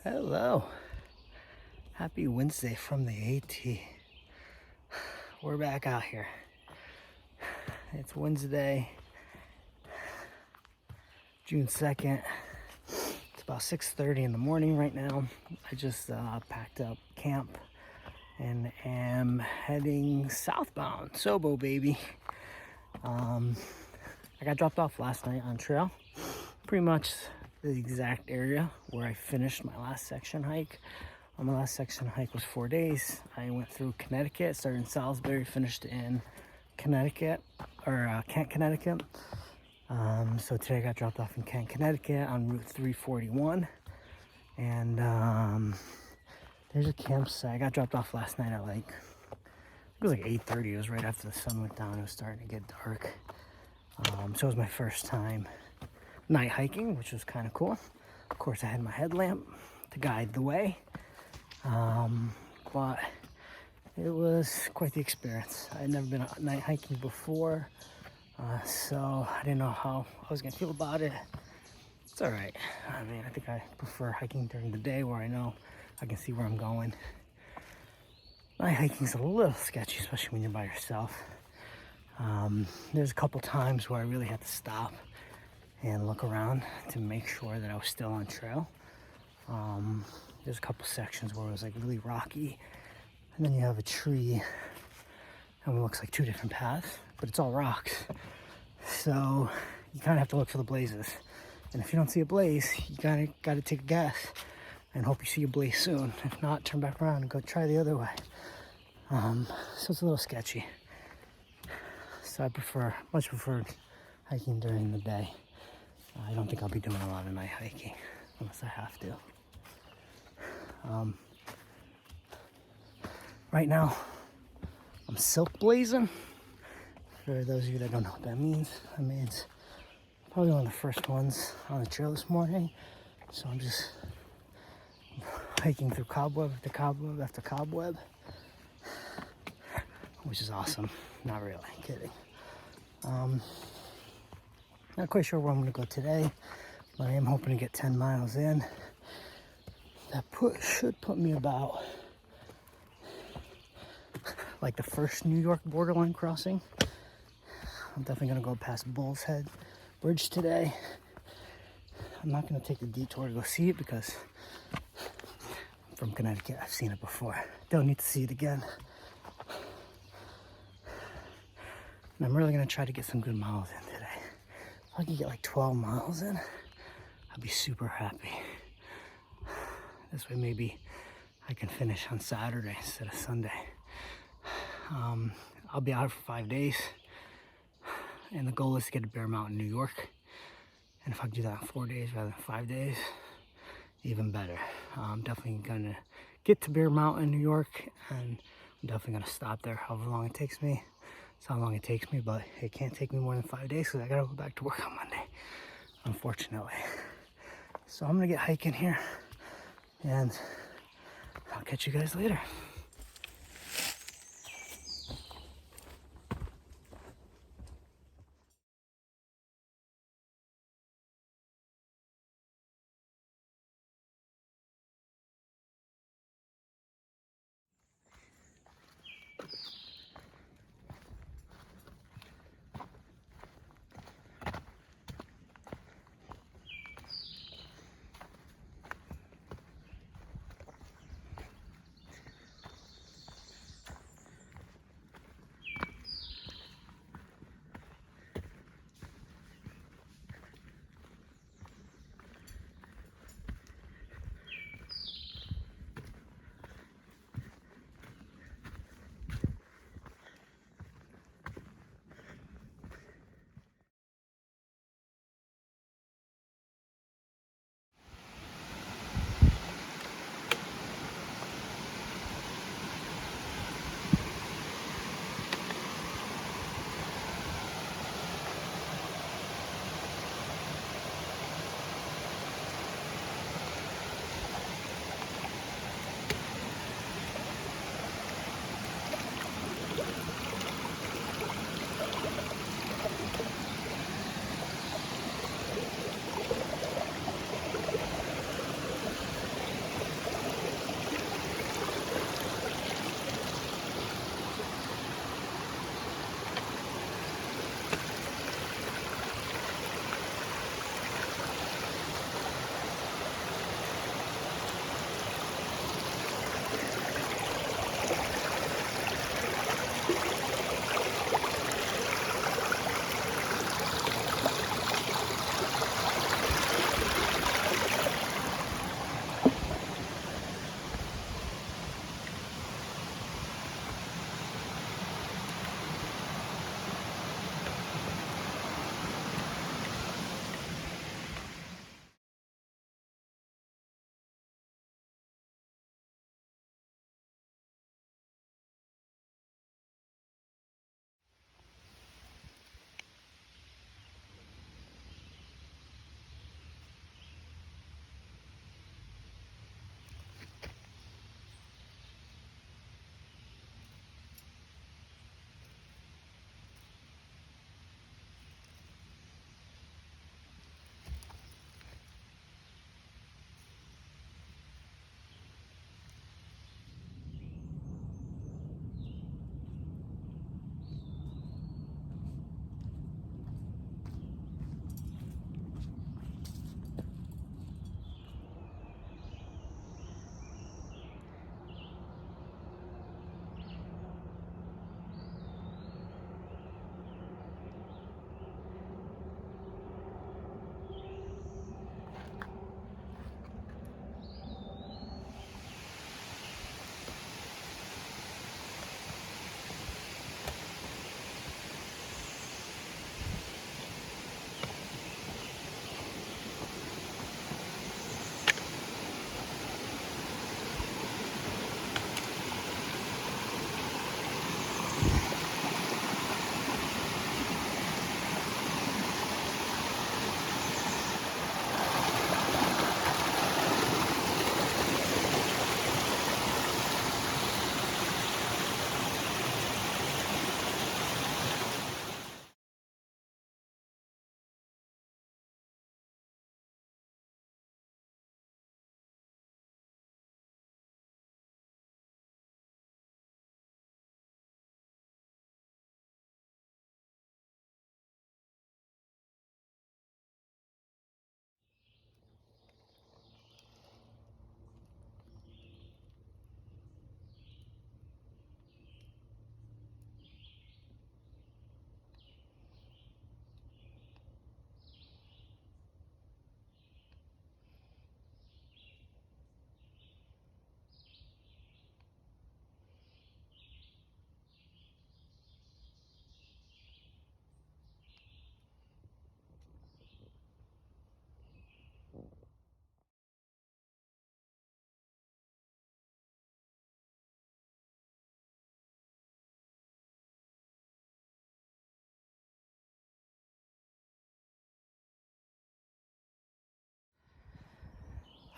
Hello. Happy Wednesday from the AT. We're back out here. It's Wednesday, June 2nd. It's about 6:30 in the morning right now. I just packed up camp and am heading southbound. SOBO, baby. I got dropped off last night on trail. Pretty much the exact area where I finished my last section hike. My last section hike was 4 days. I went through Connecticut, started in Salisbury, finished in Connecticut, or Kent, Connecticut. So today I got dropped off in Kent, Connecticut on Route 341. And there's a campsite. I got dropped off last night at it was like 8:30. It was right after the sun went down. It was starting to get dark. So it was my first time night hiking, which was kind of cool. Of course, I had my headlamp to guide the way. But it was quite the experience. I had never been night hiking before, so I didn't know how I was gonna feel about it. It's all right. I mean, I think I prefer hiking during the day where I know I can see where I'm going. Night hiking's a little sketchy, especially when you're by yourself. There's a couple times where I really had to stop and look around to make sure that I was still on trail. There's a couple sections where it was like really rocky, and then you have a tree and it looks like two different paths, but it's all rocks. So you kind of have to look for the blazes. And if you don't see a blaze, you gotta take a guess and hope you see a blaze soon. If not, turn back around and go try the other way. So it's a little sketchy. So I much prefer hiking during the day. I don't think I'll be doing a lot of night hiking unless I have to. Right now, I'm silk blazing. For those of you that don't know what that means, I mean, it's probably one of the first ones on the trail this morning. So I'm just hiking through cobweb after cobweb after cobweb, which is awesome. Not really, kidding. Not quite sure where I'm gonna go today, but I am hoping to get 10 miles in. That should put me about like the first New York borderline crossing. I'm definitely gonna go past Bull's Head Bridge today. I'm not gonna take the detour to go see it because I'm from Connecticut, I've seen it before. Don't need to see it again. And I'm really gonna try to get some good miles in today. If I can get like 12 miles in, I'd be super happy. This way maybe I can finish on Saturday instead of Sunday. I'll be out for 5 days, and the goal is to get to Bear Mountain, New York. And if I can do that in 4 days rather than 5 days, even better. I'm definitely gonna get to Bear Mountain, New York, and I'm definitely gonna stop there however long it takes me. It's how long it takes me, but it can't take me more than 5 days because I gotta go back to work on Monday, unfortunately. So I'm gonna get hiking here, and I'll catch you guys later.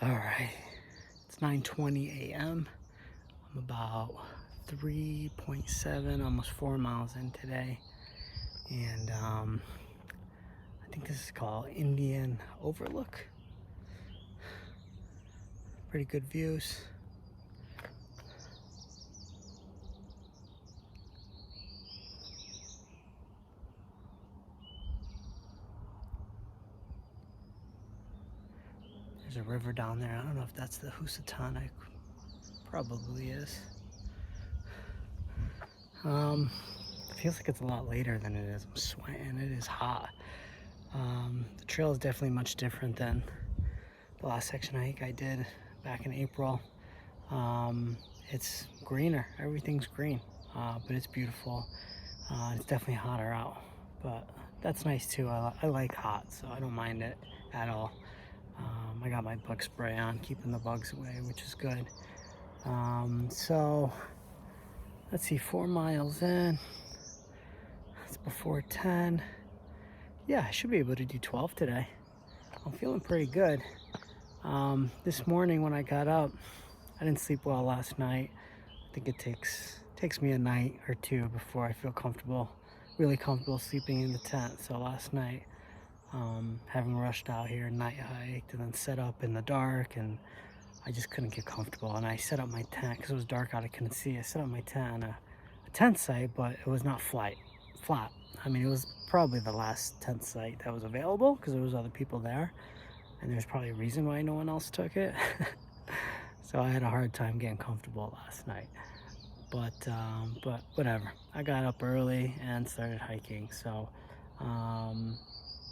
All right, it's 9:20 a.m. I'm about 3.7, almost 4 miles in today. And I think this is called Indian Overlook. Pretty good views. There's a river down there. I don't know if that's the Housatonic. Probably is. It feels like it's a lot later than it is. I'm sweating. It is hot. The trail is definitely much different than the last section hike I did back in April. It's greener. Everything's green, but it's beautiful. It's definitely hotter out, but that's nice too. I like hot, so I don't mind it at all. I got my bug spray on, keeping the bugs away, which is good. So let's see, 4 miles in. It's before 10. Yeah, I should be able to do 12 today. I'm feeling pretty good. This morning when I got up, I didn't sleep well last night. I think it takes me a night or two before I feel comfortable, really comfortable sleeping in the tent. So last night, having rushed out here, night hiked, and then set up in the dark, and I just couldn't get comfortable. And I set up my tent because it was dark out. I couldn't see. I set up my tent on a tent site, but it was not flat. I mean, it was probably the last tent site that was available because there was other people there, and there's probably a reason why no one else took it. So I had a hard time getting comfortable last night. But whatever. I got up early and started hiking. So,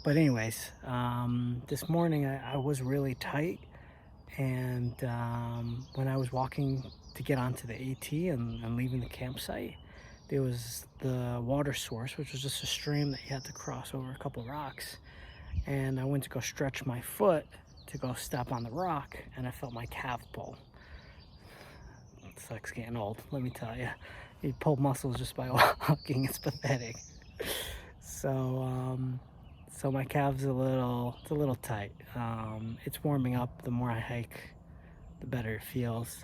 but anyways, this morning I was really tight, and when I was walking to get onto the AT and leaving the campsite, there was the water source, which was just a stream that you had to cross over a couple rocks. And I went to go stretch my foot to go step on the rock, and I felt my calf pull. It sucks getting old, let me tell you. You pull muscles just by walking, it's pathetic. So, so my calf's a little tight. It's warming up. The more I hike, the better it feels.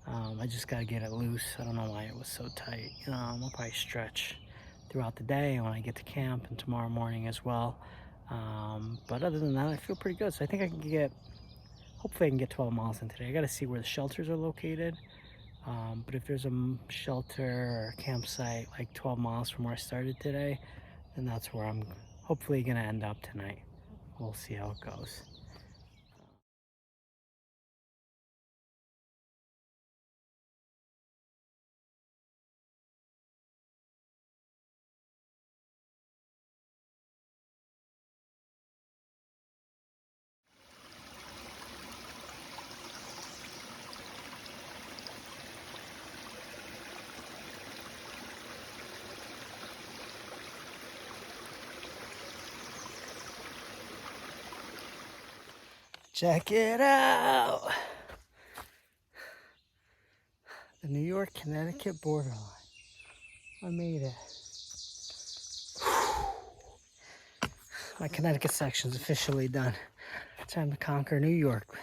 I just gotta get it loose. I don't know why it was so tight. I'll probably stretch throughout the day when I get to camp and tomorrow morning as well. But other than that, I feel pretty good. So I think I can hopefully I can get 12 miles in today. I gotta see where the shelters are located. But if there's a shelter or a campsite like 12 miles from where I started today, then that's where I'm hopefully gonna end up tonight. We'll see how it goes. Check it out! The New York-Connecticut borderline. I made it. My Connecticut section's officially done. Time to conquer New York.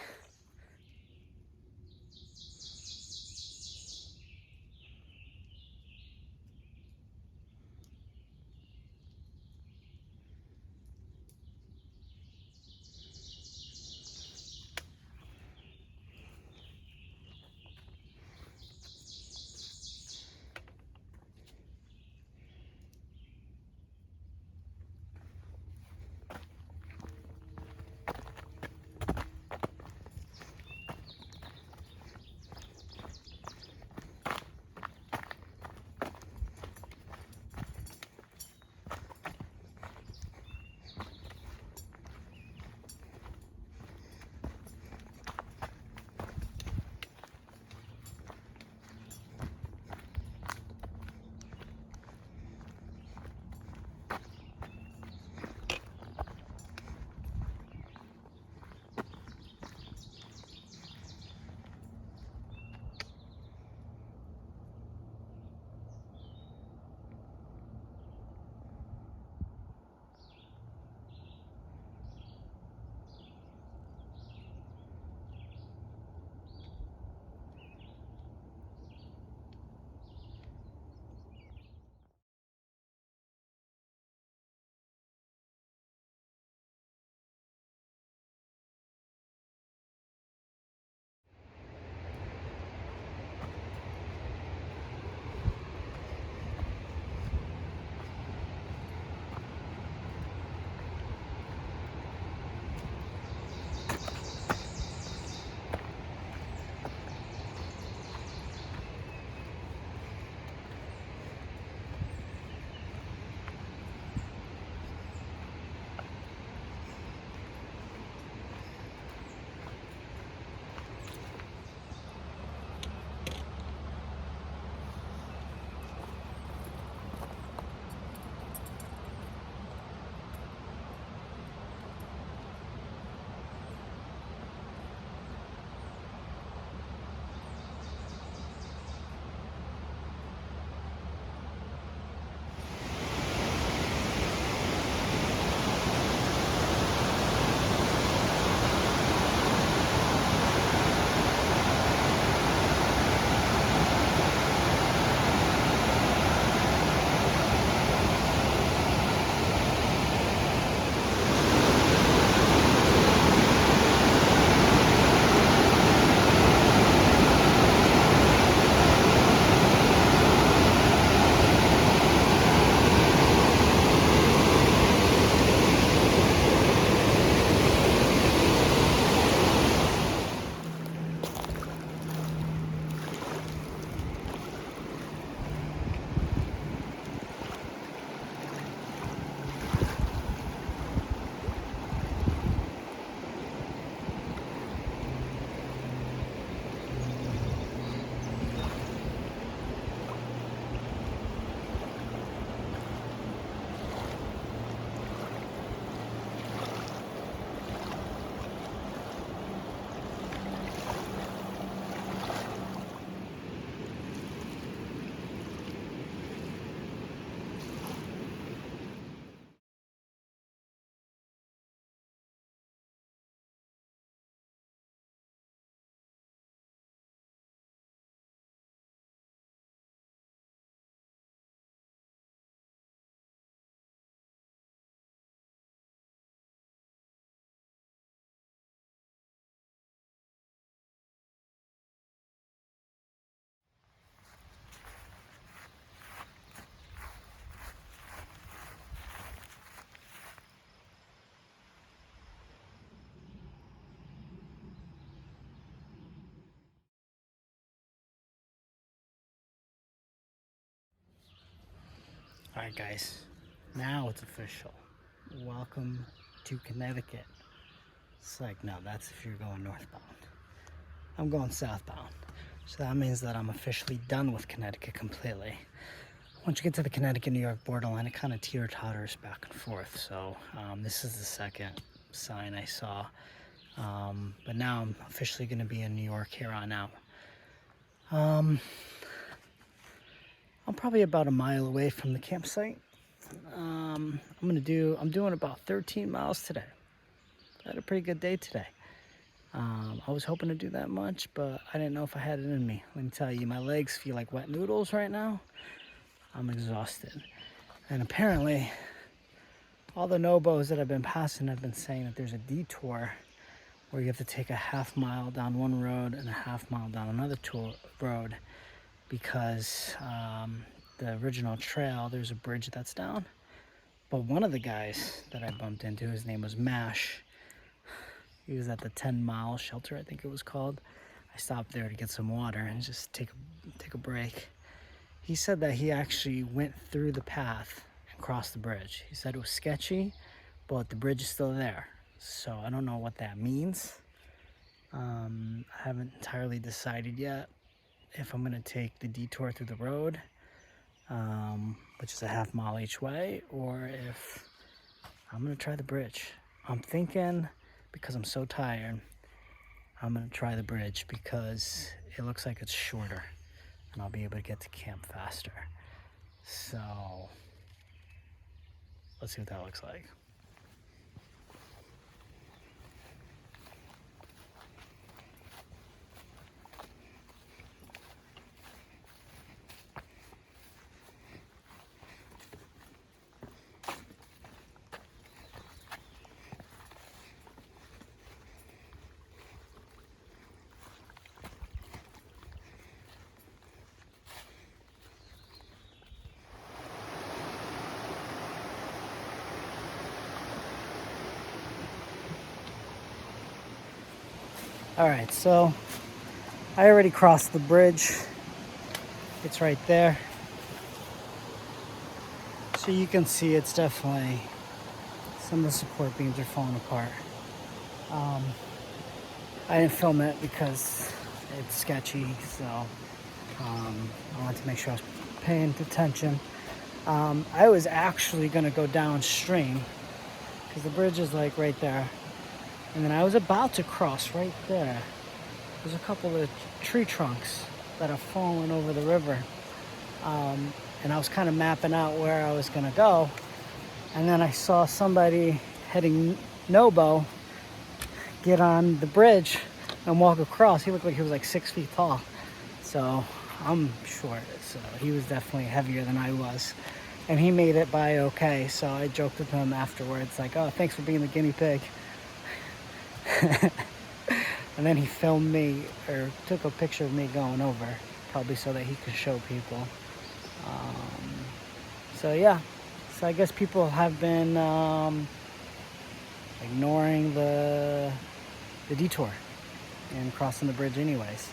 All right, guys, now it's official. Welcome to Connecticut. It's like, no, that's if you're going northbound. I'm going southbound. So that means that I'm officially done with Connecticut completely. Once you get to the Connecticut-New York borderline, it kind of teeter-totters back and forth. So this is the second sign I saw. But now I'm officially going to be in New York here on out. I'm probably about a mile away from the campsite. I'm doing about 13 miles today. I had a pretty good day today. I was hoping to do that much, but I didn't know if I had it in me. Let me tell you, my legs feel like wet noodles right now. I'm exhausted. And apparently, all the NOBOs that I've been passing have been saying that there's a detour where you have to take a half mile down one road and a half mile down another road because the original trail, there's a bridge that's down. But one of the guys that I bumped into, his name was Mash. He was at the 10-mile shelter, I think it was called. I stopped there to get some water and just take a break. He said that he actually went through the path and crossed the bridge. He said it was sketchy, but the bridge is still there. So I don't know what that means. I haven't entirely decided yet if I'm gonna take the detour through the road, which is a half mile each way, or if I'm gonna try the bridge. I'm thinking, because I'm so tired, I'm gonna try the bridge because it looks like it's shorter and I'll be able to get to camp faster. So let's see what that looks like. All right, so I already crossed the bridge. It's right there. So you can see it's definitely, some of the support beams are falling apart. I didn't film it because it's sketchy, so I wanted to make sure I was paying attention. I was actually gonna go downstream because the bridge is like right there. And then I was about to cross right there. There's a couple of tree trunks that have fallen over the river. And I was kind of mapping out where I was gonna go. And then I saw somebody heading NOBO get on the bridge and walk across. He looked like he was like 6 feet tall. So I'm short, so he was definitely heavier than I was. And he made it by okay. So I joked with him afterwards, like, oh, thanks for being the guinea pig. And then he filmed me, or took a picture of me going over, probably so that he could show people. So yeah, so I guess people have been ignoring the detour and crossing the bridge anyways.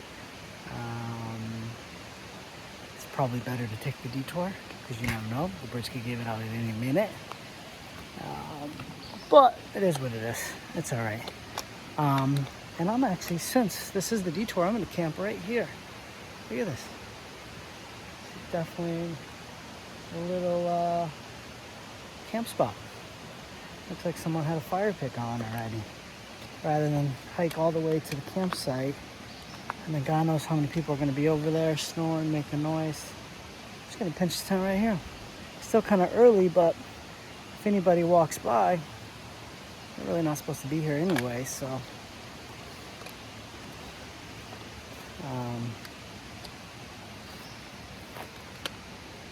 It's probably better to take the detour because you never know, the bridge could give it out at any minute. But it is what it is. It's all right. And I'm actually, since this is the detour, I'm going to camp right here. Look at this. It's definitely a little camp spot. Looks like someone had a fire pit on already. Rather than hike all the way to the campsite, and then God knows how many people are going to be over there snoring, making noise. Just going to pinch the tent right here. Still kind of early, but if anybody walks by, they're really not supposed to be here anyway, so.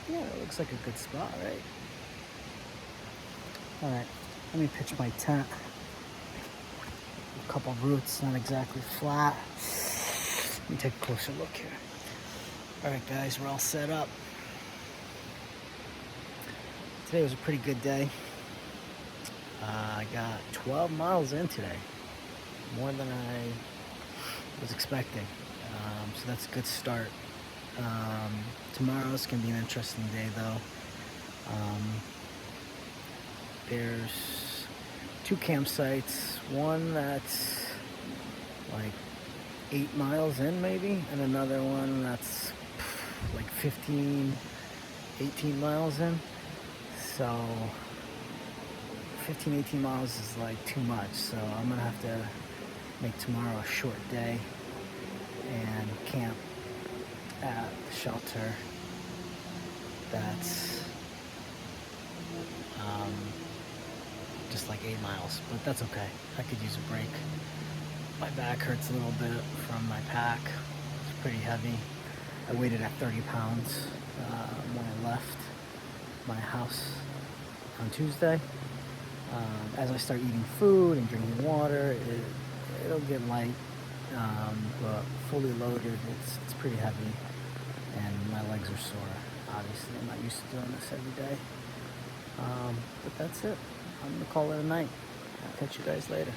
Yeah, it looks like a good spot, right? All right, let me pitch my tent. A couple of roots, not exactly flat. Let me take a closer look here. All right, guys, we're all set up. Today was a pretty good day. I got 12 miles in today, more than I was expecting. So that's a good start. Tomorrow's gonna be an interesting day though. There's 2 campsites, one that's like 8 miles in maybe, and another one that's like 15, 18 miles in. So 15, 18 miles is like too much, so I'm gonna have to make tomorrow a short day and camp at the shelter that's just like 8 miles, but that's okay. I could use a break. My back hurts a little bit from my pack. It's pretty heavy. I weighed it at 30 pounds when I left my house on Tuesday. As I start eating food and drinking water, it'll get light, but fully loaded, it's pretty heavy, and my legs are sore. Obviously, I'm not used to doing this every day. But that's it. I'm gonna call it a night. I'll catch you guys later.